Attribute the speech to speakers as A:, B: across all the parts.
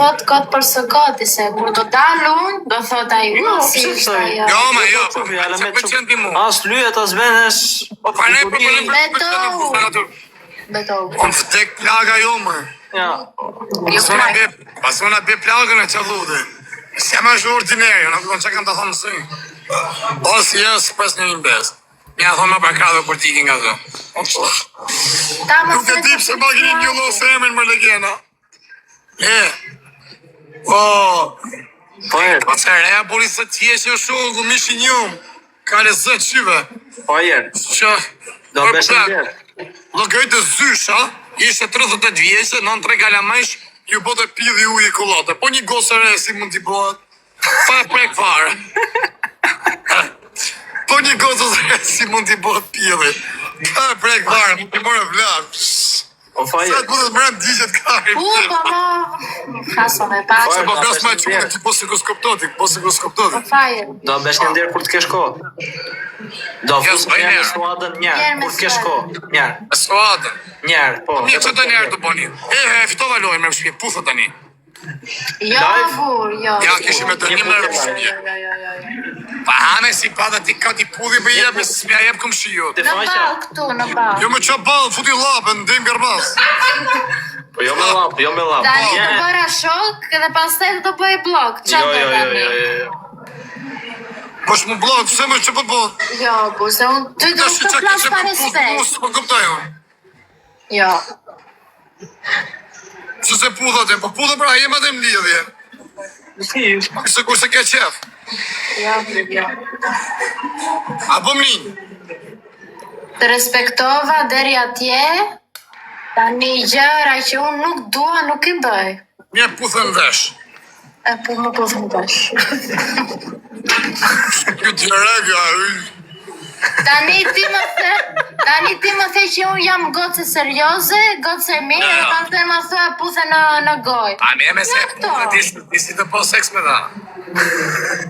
A: thot kot për së gati, se kur do dalun, do thot ai, si ishte ajo.
B: Jo, ma jo, as lyhet, as venesh. Po parnej problem
A: Betou.
B: On vdek plaga jo, më. Ja. Pasona be plagën e çallude. Se më është ordinarë, nuk do të kam të thonë së. O si jes pas një imbes. Mja thonë më parkado për tiki nga zë. Nuk e tip se ma gjeni një lo se emin më legena. Po se reja boli se tjeshe o shohë ku mishi njëm. Ka le zë qyve. Po jerë. Që. Do beshe njerë. Lëgajt e zysha, ishte 38 vjeqe, 93 kalamajsh, ju bote pidhi ujë i kullate. Po një gosë re si mund t'i bëhet. Pa prek fare. Po një gosë re si mund t'i bëhet pidhi. Pa prek fare, mund t'i mërë vlap. Sa të bëdhet mërëm digjet kari.
A: Po ma... Kaso me pa.
B: Se po flas ma qëmë, ti po se kuskoptoti. Po
A: fajer.
C: Do besh një ndirë kur t'kesh ko. Do fusë një në suadën njerë, kur t'kesh ko. Njerë.
B: Suadën?
C: Njerë, po.
B: Një që të njerë të boni. Fitova lojnë me shpje, puthë tani.
A: Jo, bur, jo.
B: Ja, kishim e të një mërë për shpje. Pa hane si pa dhe ti ka t'i pudhi për jep, e s'mja jep këm shiot.
A: Në bal këtu, në bal.
B: Jo me qa bal, futi lapën, ndim gërbas.
C: Po jo me lapë.
A: Dani të bëra shok, dhe pas të të bëj blok. Qa të dani?
B: Po shmu blok, se më që po të bëhet?
A: Jo, bu, se unë ty të nuk të plas pa respekt.
B: Po këptaj unë.
A: Jo.
B: Që se pudha të, po pudha pra jema dhe mlidhje. Se kur se ke qef.
A: Jo.
B: Apo mlinj?
A: Të respektova deri atje, tani gjëra që unë nuk dua, nuk i bëj.
B: Mje puthën vesh.
A: E po më puthën vesh.
B: Kjo t'jërega,
A: Tani ti më the që unë jam gocë serioze, gocë mirë, e pas të më thua puthe në goj.
B: A me se puthë disi të po seks me dha.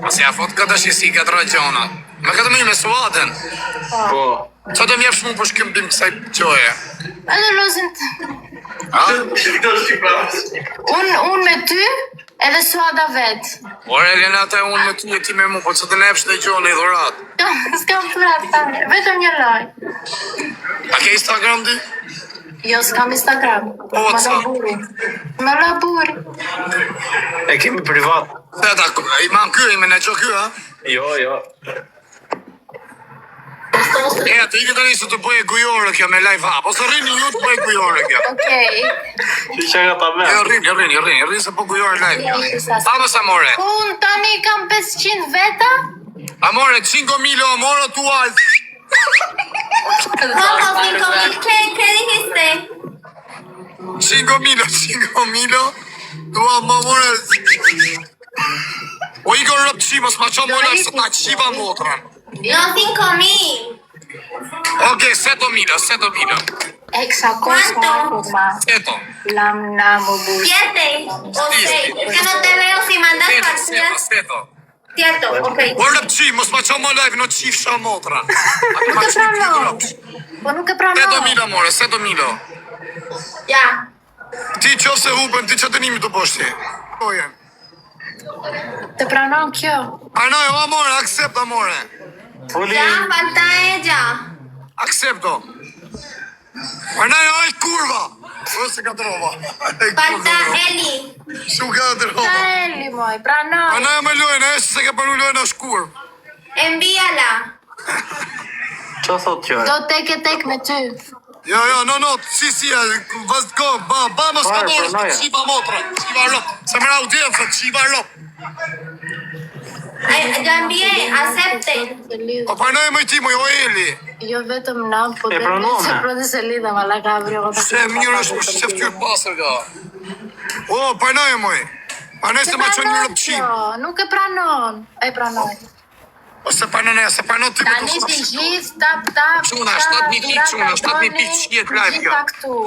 B: Pas ja fot këtë është si këtë rajonat. Me këtë më një me suadën.
C: Po.
B: Qa të mjefsh mu për shkëmbim kësaj qoje?
A: Edhe lozin të... Unë me ty, edhe suada vetë.
B: Ore, Renata, unë me ty e ti me mu, po që të nefsh dhe gjonë i dhurat.
A: S'kam dhurat, tani, vetëm një loj.
B: A ke Instagram di?
A: Jo, s'kam Instagram. Me laburi.
C: E kemi privat.
B: Teta, i mam kjo, i me në gjo kjo, ha?
C: Jo.
B: Të i këtë njësë të bëje gujore kjo me live hap, ose rrini ju të bëje gujore kjo.
A: Okej.
C: Që nga ta me?
B: Rrini se po gujore live. Vamos, amore.
A: Unë tani kam 500 veta.
B: Amore, 5.000 amore tu alë.
D: Vamos, 5.000, ¿qué dijiste?
B: 5.000 tu amore. O i gërë rëpë qimës, ma qa mola se ta qiva motran.
D: No, 5.000.
B: Ok, 7.000.
A: Eksa cosa ma.
B: 7.
A: Lam namo bu.
D: 7 o 6. Que no te veo si mandas facturas. 7, ok.
B: O rëpë qimës, ma qa mola në qif sha motran.
A: Nuk e pranon. Po nuk e pranon.
B: 7.000 amore, 7.000.
D: Ya.
B: Ti qo se hubën, ti që të nimi të poshti.
A: Të pranon kjo.
B: Arnoj, amore, accept amore.
D: Ya, falta ella.
B: Accepto. Arnoj, oj kurva. Ose ka trova.
D: Falta Eli.
B: Shu ka trova.
A: Ta Eli moj, pranon.
B: Arnoj, me lojnë, e se ka përnu lojnë a shkur.
D: Envíala.
C: Qa thot kjo?
A: Do tek me ty.
B: Jo, no, si, vazhko, vamos, qiva motra, qiva rop. Se mëra audiencët, qiva rop.
D: Yo envié, acepte.
B: O parnoj më i ti, moj, o Eli.
A: Jo vetëm nam, po
C: E pranon,
A: se prodi se lidha ma la kabri.
B: Se mirë është për shqef tjurë pasër ka. O, parnoj moj. Parnoj se ma qënë një rëpë qim.
A: Nuk e pranon. E pranon.
B: Ose parnon e, se parnon ty
A: Tani të gjithë, tap.
B: Quna, 7.000 pikë quna, 7.000 pikë shjet live kjo.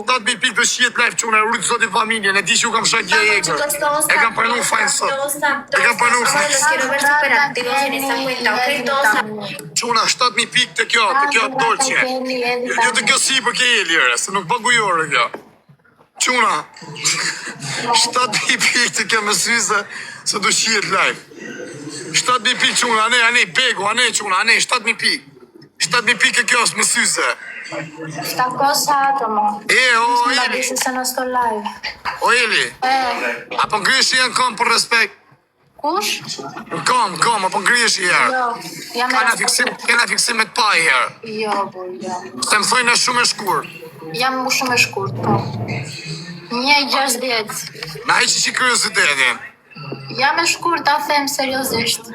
B: 7.000 pikë të shjet live quna, rritë zotit familje, në di që u kam shak gje e gërë. E kam përnu fajnë sot.
D: Los quiero ver super activos en esta cuenta, ok? Todos.
B: Quna, 7.000 pikë të kjo dolqe. Jo të kjo si për ke e lire, se nuk bëgujore kjo. Quna, 7.000 pikë të kemë syze se do shihet live. 7.000 pikë quna, ane, begu, ane quna, ane, 7.000 pikë. 7.000 pikë kjo është më syze.
A: 700 atomo.
B: O
A: La
B: Eli,
A: dice se non sto live.
B: o Eli, apo ngrihesh janë kom për respekt?
A: Kush?
B: Kom, apo ngrihesh herë?
A: Jo, jam
B: Kena fiksim me të pa herë.
A: Jo, po, jo.
B: Se më thojnë e shumë e shkur.
A: Jam më shumë e shkurt, po. 1.60.
B: Na heqi që kuriozitetin.
A: Jam e shkurt, ta them seriozisht.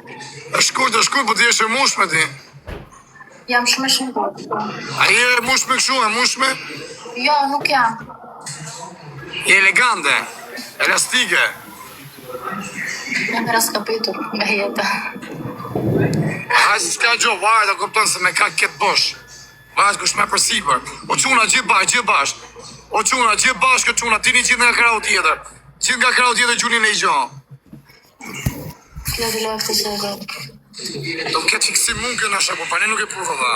B: E shkurt, po ti jesh e mushme ti.
A: Jam shumë e shkurt, po.
B: A je e mushme kështu, e mushme?
A: Jo, nuk jam.
B: Je elegante, elastike.
A: Jam raskapitur nga jeta.
B: Hajë s'ka gjo varë të kupton se me ka këtë bosh. Vajtë kush me përsipër. O quna, gjithë bashkë. O quna, gjithë bashkë, quna, ti një gjithë nga krau tjetër. Gjithë nga krau tjetër gjunin e i gjo.
A: Kjo të leftë se dhe.
B: Do më ketë fiksim mund kjo në shapo, pa ne nuk e pruva dha.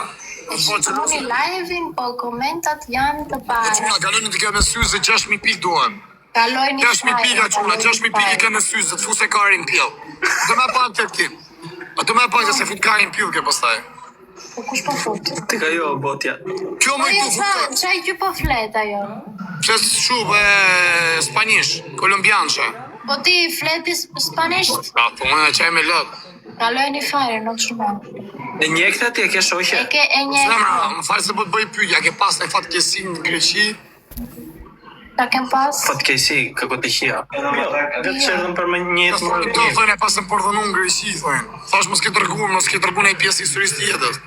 A: Shkoni live-in, po komentat janë të
B: O
A: para.
B: quna, kaloni të ke me syze 6.000 pikë duan.
A: Kalojni
B: 6.000 pika quna, 6.000 pikë ke me syze, të fuse karin pjell. Do me pak të këtim. Do me pak të se fut karin pjell ke pastaj.
A: Po kush po fut?
C: Ti ka jo botja.
B: Kjo
A: Po
B: më i
A: jo,
B: të futë.
A: çaj që po flet ajo.
B: Që shumë spanish, kolumbianësha.
A: Po ti fleti spanisht?
B: Po më në qaj me lëk.
A: Kalojni fare, nuk shumë.
C: E njekta ti e ke shoqe?
A: E ke e një.
B: Zemra, më falë se po të bëj pyetja, ke pas në fatkesi në Greqi?
A: Ta kem pas?
C: Fatkesi, kako të qia. Dhe të qërëdhëm për me njëtë më
B: Do thënë e pas në përdhënu në Greqi, thënë. Thash mos ke tërgu në i pjesë historisë të jetës.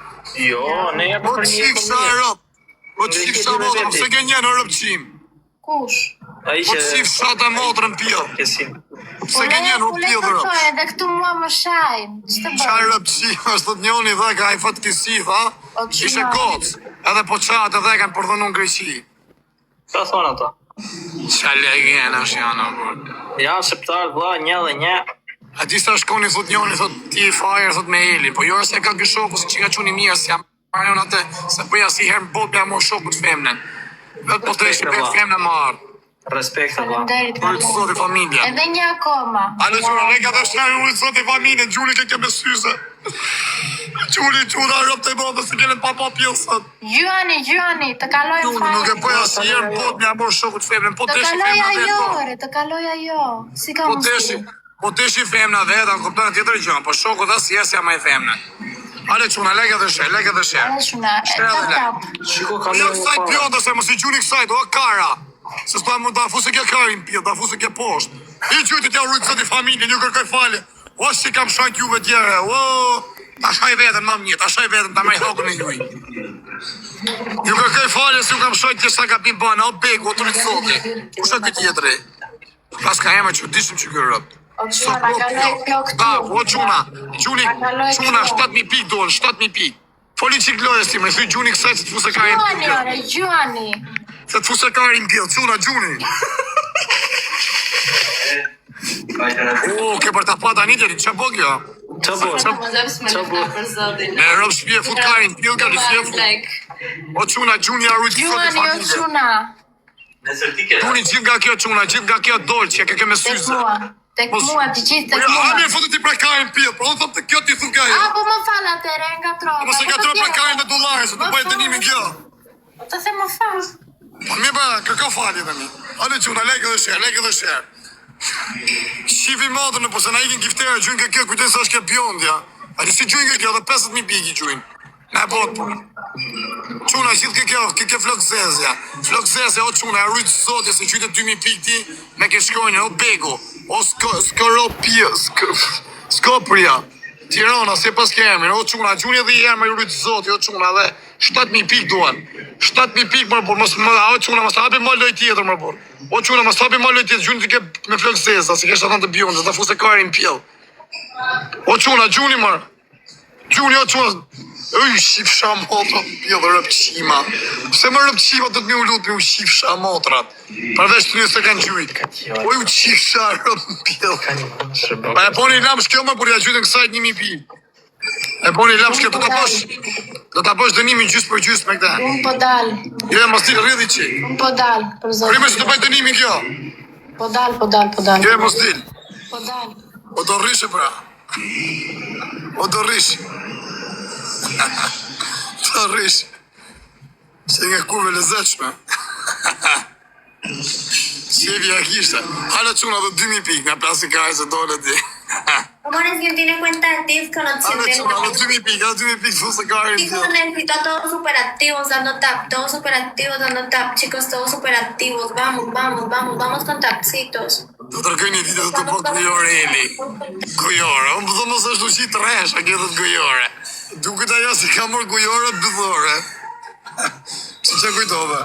C: Jo, ne e
B: Po
C: për
B: të
C: njëtë
B: qifë sa rëp. Po të qifë sa motrë, se ke një në rëpqim.
A: Kush?
C: A i
B: Po
C: që...
B: të qifë sa të motrë në pjellë.
C: Kesim.
B: Se ke një në pjellë dhe rëp.
A: Edhe këtu mua më shajnë. Ç'të
B: Qa
A: bëj?
B: rëpqim, është të njoni dhe ka i fatkesi, tha.
A: O, që
B: Ishe
A: na.
B: gocë. Edhe po qatë edhe kanë përdhënu në Greqi.
C: Ka thonë ato?
B: Qa legena është janë, bërë.
C: Janë shqiptarë, vla, një dhe një.
B: A ti sa shkoni, thot njoni, thot ti i fajrë, thot me Eli. Po jo se ka këshoku, se që ka quni mirë, se jam marjon atë, se përja si herë në botë me amon shoku të femnen. Vetë po të ishte për femne më ardë.
C: Respekt, vla.
A: Faleminderit.
B: Për të sot e familja.
A: Edhe një akoma.
B: A në qura, ne ka të shnari u të sot e familje, gjuli ke ke me syze. Gjuli, rëp të i botë, se kene pa pjesët.
A: Gjyani, të kaloj
B: Gjuli, nuk e përja si herë në botë me amon shoku të femnen. Po
A: Të
B: të ishi
A: kaloj
B: femna
A: ajo,
B: vetë.
A: re, të kaloj ajo. Si ka
B: Po të
A: mundësi?
B: ishi. Po të ishi femna vetë, në kuptojnë tjetër gjënë, po shoku dhe si jesja ma i femne. Ale quna, lege dhe she.
A: Edhe shuna, tap.
C: Shiko ka
B: Jo
C: në
B: kësaj pjota se mos i gjuni kësaj, do kara. Se s'ta më da fuse ke karin pjot, da fuse ke poshtë. I qytit ja rrujtë zëti familje, një kërkoj fale. O, si kam shajt juve tjere, o, ta shaj vetën më mjetë, ta shaj vetën, ta maj hakun e juj. Ju kërkoj fale se ju kam shajt tjesë sa ka pim bana, o begu, o të rritë sotë. Kusha këtë jetëri? Pas ka eme që dishim që kërë rëpë.
A: O quna, ta kaloj kjo këtu.
B: Da, o quna, quna, 7.000 pikë doon, 7.000 pikë. Foli qik lojës ti, me thuj gjuni kësaj se të fuse karin
A: Gjyani,
B: pjot.
A: ore, gjyani.
B: Se të fuse karin pjot, quna, gjuni. O, ke për ta pa tani tjeri, që po kjo?
C: Qa bo? Qa bo?
B: Me rëpë shpje, fut karin pjot, ka li shpje fut. O quna, gjuni a rujtë sot i
A: Gjyani, o
B: familje.
A: quna.
B: Gjuni gjithë nga kjo quna, gjithë nga kjo dolë që ke me
A: Tek
B: syze.
A: mua. Tek mua, të gjithë tek mua.
B: Hami e fotë ti pra karin pjot, por unë thëmë të kjo ti thu ka jo.
A: A, po më falë atere, nga trova.
B: Mos e ka tro pra karin me dollare, se të bëjt dënimin kjo.
A: Të the më falë.
B: Po mi ba, kërka falje dhe mi. Ale quna, leke dhe shërë. Shifi madrë në, po se na ikin kiftere, gjujnë ke kjo, kujten sa është ke bjondja. A di si gjujnë ke kjo, dhe 50.000 piki gjujnë. Ne botë, po. Quna, gjithë ke kjo flok zezja. Flok zezja, o quna, e rrujtë zotja, se qyte 2.000 pikë ti, me ke shkojnë, o begu, o skopria. Tirana, se pas ke emrin, o quna, gjuni edhe i emri rrujtë zotja, o quna, dhe 7.000 pikë duan. 7.000 pikë më burë, o quna, mos hapi më loj tjetër më burë. O quna, mos hapi më loj tjetër, gjuni të ke me flok zezja, se ke shtë të bjonë, dhe të fuse karin pjell. O quna, gjuni mërë. Gjuni, o quna, shif shamotra, pjellë rëpqima. Pse më rëpqima të të mi u lutë me u shif shamotrat? Përveç të një se kanë gjujtë. O ju qif sharë pjellë. Pa e po një lamë shkjo më, por ja gjujtë në kësajt 1.000 pi. E boni lapshke, do ta bësh dënimin gjysmë për gjysmë me këta.
A: Unë po dal.
B: Jo, mos ti rridhi qi.
A: Unë po dal, për zotin.
B: Prime që të bëj dënimin kjo.
A: Po dal.
B: Jo, mos dil.
A: Po dal.
B: O do rrishe pra. O do rish. Do rish. Se nga kurve lezetshme. Qevi a kishta. Hala quna dhe 2000 pik nga plasi kaj se dole ti.
D: Amores, quien tiene cuenta de Tiff con opción
B: Hala
D: de
B: quna dhe 2000 pik, hala 2000 pik fu se kaj.
D: Chicos, necesito a todos super activos dando tap, todos super activos dando tap, chicos, todos super activos, vamos con tapsitos.
B: Do të rëkoj një video të po kujore Eli. Kujore, unë përdo mos është uqit resh, a këtë kujore. Duket ajo si ka mërë kujore bëdhore. Që kujtove?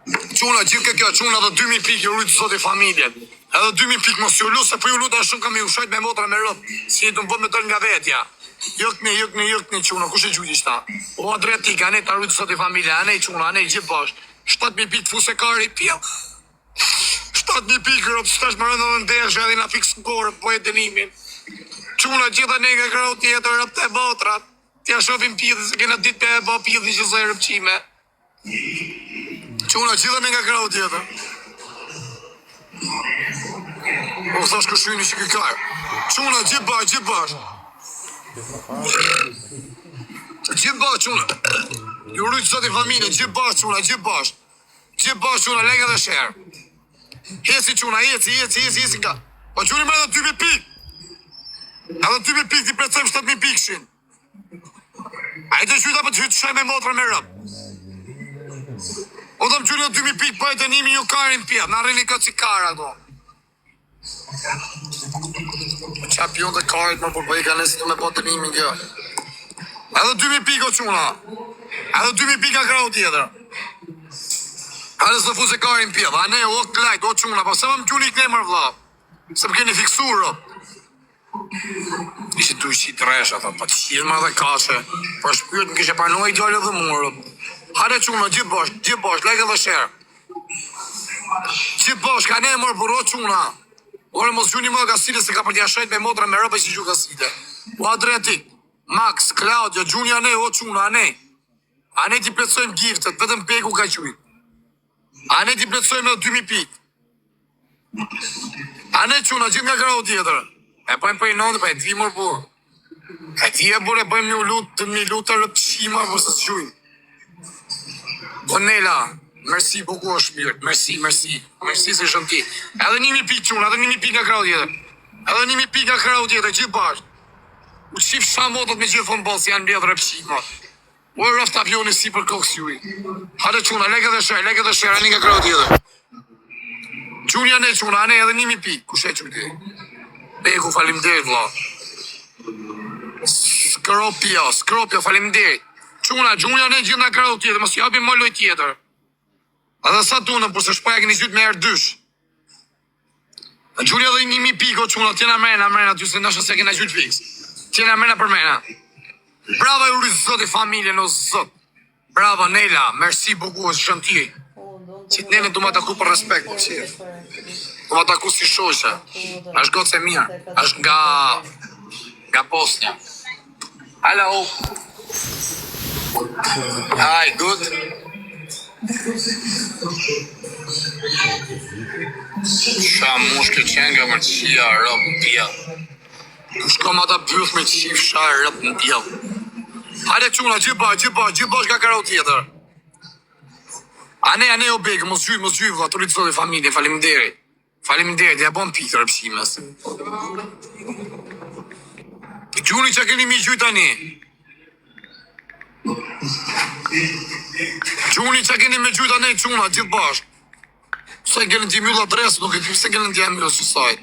B: Quna, gjithë kjo, quna dhe 2000 pik ju rritë sot i familjet. Edhe 2000 pik mos ju lu, se për ju luta shumë kam i ushajt me motra me rëp. Si jetu më bët me tëllë nga vetja. Jëkni, quna, kush e gjujti shta? O, adretika, anej të rritë sot i familje, anej quna, anej gjithë bashkë. 7000 pik të fuse kari, pjell. 7000 pikë rëpë, së tash më rëndë dhe ndeshë edhe na fikë së kore, po e dënimin. Quna gjitha ne nga krau tjetër rëpë të e botrat. Tja shofim pjithë, se kena ditë për e bo pjithë që zë e rëpqime. Quna gjitha ne nga krau tjetër. Po thash këshyni që këkaj. Quna gjithë bash. Gjithë bash, quna. Ju rrujtë sot i familje, gjithë bash, quna, gjithë bash. Gjithë bash, quna, lega dhe shërë. Hesi quna, hesi nga. Po quni me edhe 2000 pik. Edhe 2000 pik ti precojmë 7000 pikshin. A i të qyta për të hytë shaj me motra me rëp. O të më quni edhe 2000 pik, po e të nimi ju karin pjetë, në arrini këtë si kara do. Qa pion të karit më për i ka nësi të me po të nimi kjo. Edhe 2000 pik o quna. Edhe 2000 pik a krau tjetër. Hale së fuse karin pjetë, a ne o klajt, o quna, po se më quni i këne mërë vla. Se më keni fiksurë. Ishtë të ishtë resha, po të qirë më dhe kashe. Po shpyrët më kishe parnoj i djallë dhe murë. Hale quna, gjithë bosh, leke dhe shërë. Gjithë bosh, ka ne mërë për o quna. Ore mos gjuni më dhe kasile se ka për t'ja shajt me motra me rëpë e që gju kasile. O Adretik, Max, Claudio, gjuni ane, o quna, ane. Ane ti pletsojmë giftet, vetëm peku ka qujt. Ane ti pletsojmë edhe 2000 pik. Ane quna, gjithë nga krau tjetër. E pojmë për i nëndë, pa e ti mërë po. E ti e bure pojmë një lutë të rëpshima për së të qujnë. O Nela, mersi buku o shpirt, mersi se shëm ti. Edhe 1000 pik quna, edhe 1000 pik nga krau tjetër. Edhe 1000 pik nga krau tjetër, gjithë bashkë. U qif shamotët me gjithë fënë bolë si janë mbledhë rëpshima. O e rëftë apioni si për kokës juj. Hale quna, leke dhe shërë, anë nga krau tjetër. Qunja ne quna, anë edhe 1000 pik, ku shë qëmë ti? Beku, falimderit, vla. Skropja, falimderit. Qunja ne gjithë nga krau tjetër, mos japim më loj tjetër. Edhe sa tunën, përse shpaja këni zytë me erë dysh. Qunja dhe 1000 pik, o quna, tjena mrena, ty se nashë se kena gjytë fix. Tjena mrena për mrena. Brava ju rrisë zot e familje në zot. Brava Nela, mersi buku, shëm ti. Që të nene du ma taku për respekt, po qef. Du ma taku si shosha. Ashtë gotë se mirë. Ashtë nga Bosnia. Hello. Hi, good. Qa mushke qenë nga mërqia, rëpë në pjellë. Shko ma ta pyth me qif sha rëpë në pjellë. Hale quna, gjithë bash ka karau tjetër. Ane o begë, mos gjyj, vla, të rritë zot e familje, faleminderit, ja bon pikë të rëpshimes. Gjuni që keni mi gjyj tani. Gjuni që keni me gjyj tani, quna, gjithë bash. Sa i keni t'i mjull adresë, nuk e t'i se keni t'i mjull si saj.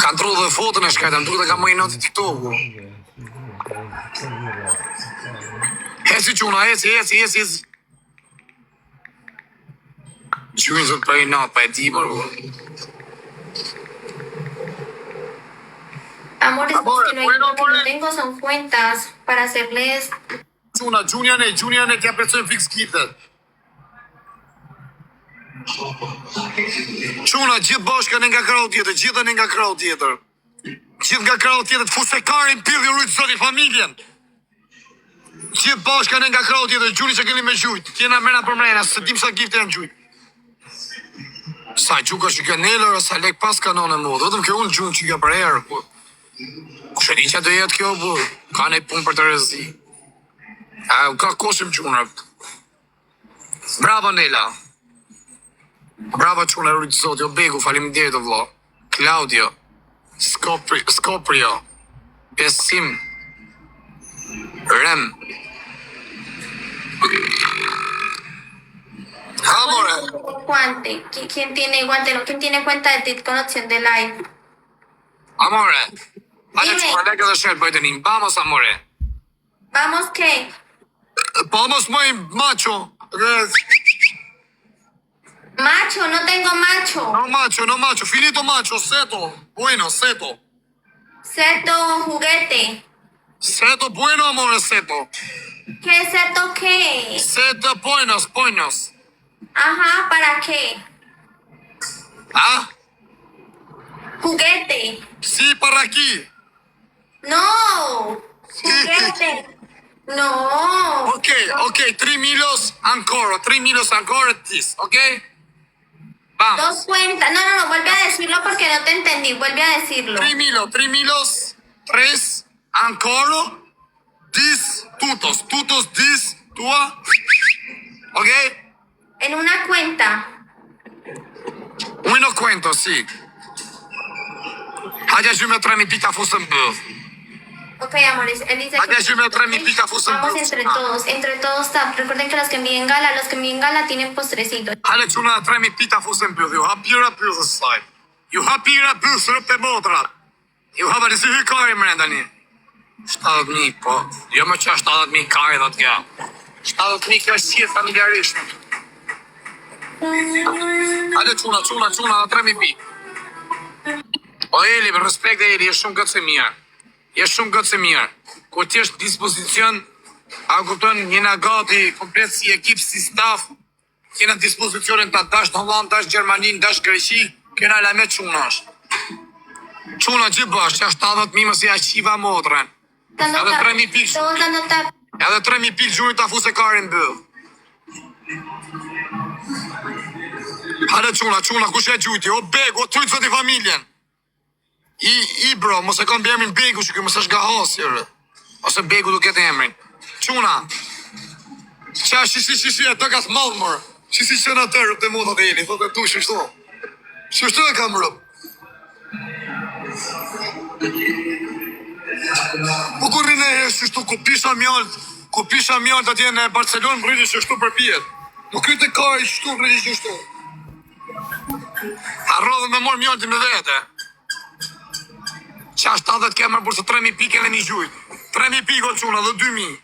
B: Kanë tru dhe fotën e shkajta, më duke të ka më i noti TikTok-u. Hesi quna, hesi. Qujnë zot për i natë, pa e ti mërë.
D: Amores, que no tengo son cuentas para hacerles...
B: Quna, gjunja ne, t'ja precojnë fix kitet. Quna, gjithë bashka në nga krau tjetër, Gjithë nga krau tjetër të fuse karin, pilli rujtë zoti familjen. Gjithë bashka në nga krau tjetër, gjuni që keni me gjujt. Tjena mena për mrena, se dim sa gifte janë gjujt. Sa gjuka që ka nelër, sa lek pas kanone mu. Dhëtëm kjo unë gjunë që ka për herë, po. Kushe di që do jetë kjo, po. Ka ne punë për të rëzi. Ka koshim gjunër. Bravo, Nela. Bravo, qunë e rujtë zoti. O Begu, falim dhe të vlo. Claudio. Skoprio. Besim. Rem. Amore.
D: Guante. ¿Quién tiene guante? No, ¿quién tiene cuenta de TikTok opción de live?
B: Amore. Hajde
D: Dime.
B: që për leke dhe shetë bëjtë një. Vamos, amore.
D: ¿Vamos qué?
B: Vamos, muy macho.
D: Macho, no tengo macho.
B: No macho. Finito macho. Seto. Bueno, seto.
D: Seto juguete.
B: Seto bueno, amore, seto.
D: ¿Qué seto qué?
B: Seto buenos.
D: Ajá, ¿para qué?
B: ¿Ah?
D: Juguete.
B: Sí, para aquí.
D: No. Juguete. No.
B: Ok. 3 milos ancora, this, ok? Vamos.
D: Dos cuentas. No, vuelve a decirlo porque no te entendí. Vuelve a decirlo.
B: 3 milos, 3, ancora, this, tutos, this, tua, ok?
D: En una cuenta.
B: Uno cuento, sí. Hajde që me 3.000 pika fusën bëv.
D: Ok, amores. Él dice
B: Hajde që me 3.000 pika fusën
D: vamos
B: bëv.
D: entre todos. Recuerden que los que envíen gala tienen postrecito.
B: Hale që na 3.000 pika fusën bëv. Ju hapira bëzës saj. Ju hapira bëzë rëp të motrat. Ju hapa në si hy kari më rendani. 70.000, po. Jo më që 70.000 kari dhe të kja. 70.000 kjo është si e familjarishme. Hale quna, 3.000 pika. O Eli, me respekt e Eli, je shumë gëtë se mirë. Kur ti është dispozicion, a kupton njëna gati, komplet si ekip, si staff, kena dispozicionin të dash në Holland, dash Gjermanin, dash Greqi, kena lame qunash. Quna gjithë bash, që 70.000 mësi a qiva motrën. Edhe 3.000 pikë.
D: Todos dando tap.
B: Edhe 3.000 pikë gjurit ta fuse karin bëllë. Hale quna, kush e gjujti? O Begu, o tujtë zoti familjen. I bro, mos e kam bërmin Begu që kjo mos është gahasjër. Ose Begu duke të emrin. Quna. Qa shi, e të ka thmadhë mërë. Shi që në të rëp të motat e Eli, thot e tu shështu. Shështu e kam rëp. Po kur rinë e shështu, ku pisha mjallë të tjenë në Barcelon, më rritë shështu për pjetë. Më kryte kari shështu, më rritë shështu. Arrodhe me morë mjallë të me vete. Qa 70 kemër burse 3.000 pike dhe një gjujt. 3.000 pike o quna dhe 2.000.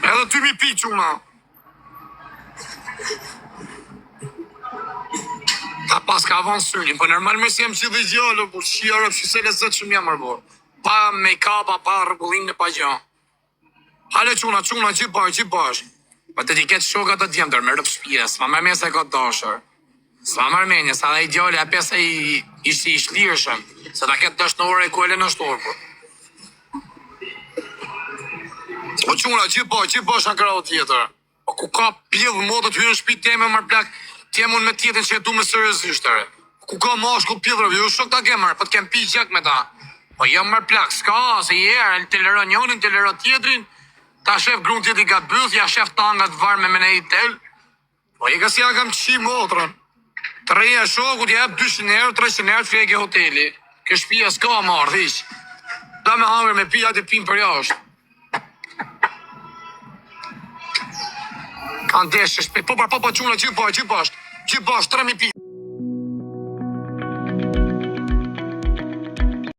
B: Edhe 2.000 pike quna. Ta pas ka avon sëllin, po normal me si jem që dhe gjallë, por shjarë, shise lezet shumë jam mërbo. Pa make-up, pa rëgullim në pa gjo. Hale quna, gjithë bash. Pa të diket shokat të djemëtër, me rëpë shpjes, ma me se ka dashër. Sva mërmenje, sa dhe i djali, a pesa i shlirëshëm, se ta ketë dështë në ore e ku e le në shtorë, po. O quna, gjithë bash në krau tjetër. O ku ka pjellë modët hyrë në shpi teme mërë plak, tjemun me tjetën që e du me sërëzishtëre. Ku ka mashku pjellërë, ju shok ta kemër, po t'kem pi gjek me ta. Po jam mërë plak, s'ka, se jere, të lero njonin, të lero tjetrin, ta shef grun tjeti ka bëth, ja shef tangat varë me i tel. Po i ka si ja kam qi motrën. Të reja shokut jep 200 euro, 300 euro të fjeke hoteli. Kë shpia s'ka marrë, thish. Da me hangër me pia të pim për jashtë. Kanë deshë, po quna, gjithë bash, 3.000 pi.